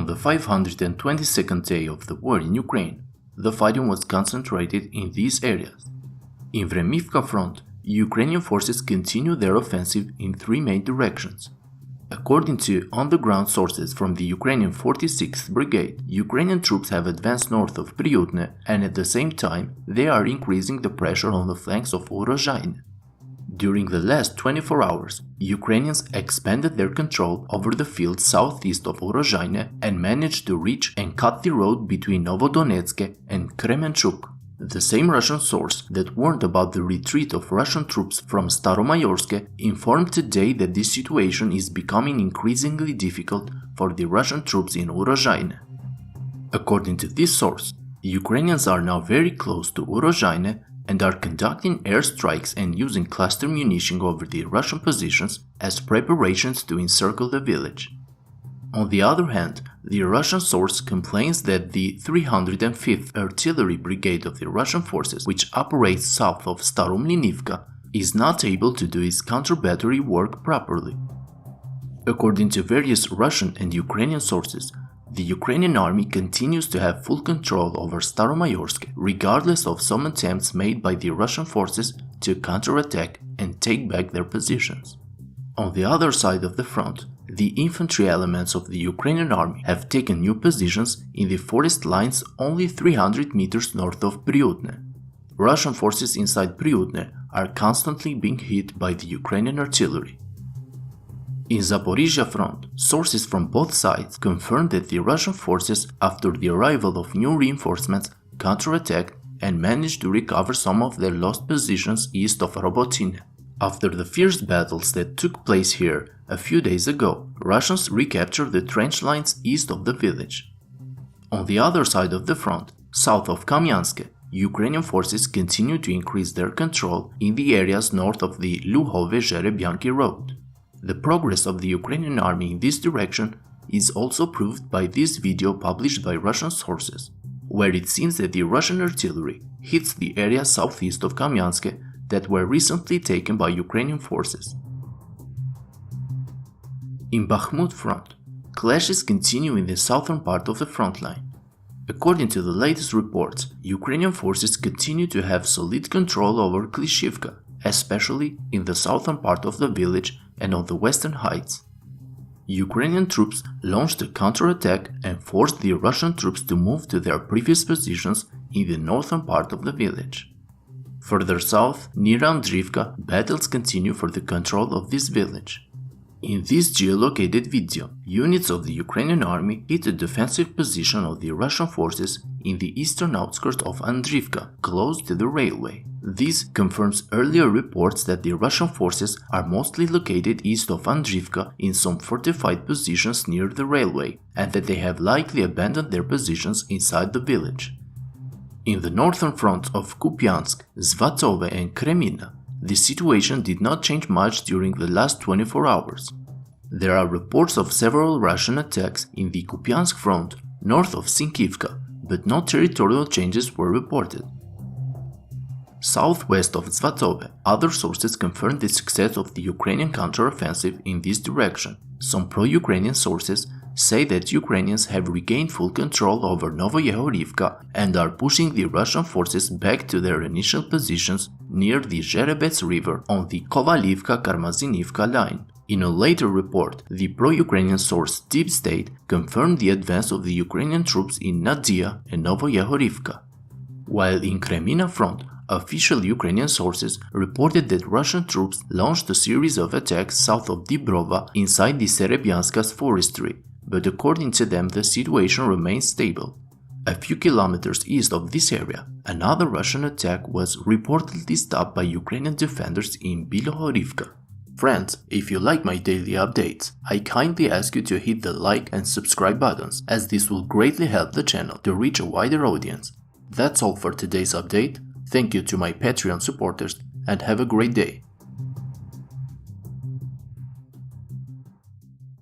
the 522nd day of the war in Ukraine, the fighting was concentrated in these areas. In Vremivka front, Ukrainian forces continue their offensive in three main directions. According to on-the-ground sources from the Ukrainian 46th Brigade, Ukrainian troops have advanced north of Pryyutne, and at the same time they are increasing the pressure on the flanks of UROZHAINE. During the last 24 hours, Ukrainians expanded their control over the field southeast of UROZHAINE and managed to reach and cut the road between Novodonetsk and Kremenchuk. The same Russian source that warned about the retreat of Russian troops from Staromayorsk informed today that this situation is becoming increasingly difficult for the Russian troops in UROZHAINE. According to this source, Ukrainians are now very close to UROZHAINE and are conducting airstrikes and using cluster munition over the Russian positions as preparations to encircle the village. On the other hand, the Russian source complains that the 305th Artillery Brigade of the Russian forces, which operates south of Staromlinivka, is not able to do its counter-battery work properly. According to various Russian and Ukrainian sources, the Ukrainian army continues to have full control over Staromayorsk, regardless of some attempts made by the Russian forces to counterattack and take back their positions. On the other side of the front, the infantry elements of the Ukrainian army have taken new positions in the forest lines only 300 meters north of Pryyutne. Russian forces inside Pryyutne are constantly being hit by the Ukrainian artillery. In Zaporizhzhia front, sources from both sides confirmed that the Russian forces, after the arrival of new reinforcements, counterattacked and managed to recover some of their lost positions east of Robotyne. After the fierce battles that took place here a few days ago, Russians recaptured the trench lines east of the village. On the other side of the front, south of Kamyanske, Ukrainian forces continue to increase their control in the areas north of the Luhove-Zherebyanki road. The progress of the Ukrainian army in this direction is also proved by this video published by Russian sources, where it seems that the Russian artillery hits the area southeast of Kamyanske that were recently taken by Ukrainian forces. In Bakhmut front, clashes continue in the southern part of the front line. According to the latest reports, Ukrainian forces continue to have solid control over Klishchiivka, especially in the southern part of the village and on the western heights. Ukrainian troops launched a counterattack and forced the Russian troops to move to their previous positions in the northern part of the village. Further south, near Andriivka, battles continue for the control of this village. In this geolocated video, units of the Ukrainian army hit a defensive position of the Russian forces in the eastern outskirts of Andriivka, close to the railway. This confirms earlier reports that the Russian forces are mostly located east of Andriivka in some fortified positions near the railway, and that they have likely abandoned their positions inside the village. In the northern front of Kamyanske, Svatove and Kreminna, the situation did not change much during the last 24 hours. There are reports of several Russian attacks in the Kamyanske front north of Sinkivka, but no territorial changes were reported. Southwest of Svatove, other sources confirmed the success of the Ukrainian counteroffensive in this direction. Some pro-Ukrainian sources say that Ukrainians have regained full control over Novoyehorivka and are pushing the Russian forces back to their initial positions near the Zherebets River on the Kovalivka-Karmazinivka line. In a later report, the pro-Ukrainian source Deep State confirmed the advance of the Ukrainian troops in Nadiya and Novoyehorivka. While in Kreminna front, official Ukrainian sources reported that Russian troops launched a series of attacks south of Dibrova inside the Serebyanskas forestry, but according to them the situation remains stable. A few kilometers east of this area, another Russian attack was reportedly stopped by Ukrainian defenders in Bilohorivka. Friends, if you like my daily updates, I kindly ask you to hit the like and subscribe buttons, as this will greatly help the channel to reach a wider audience. That's all for today's update. Thank you to my Patreon supporters and have a great day.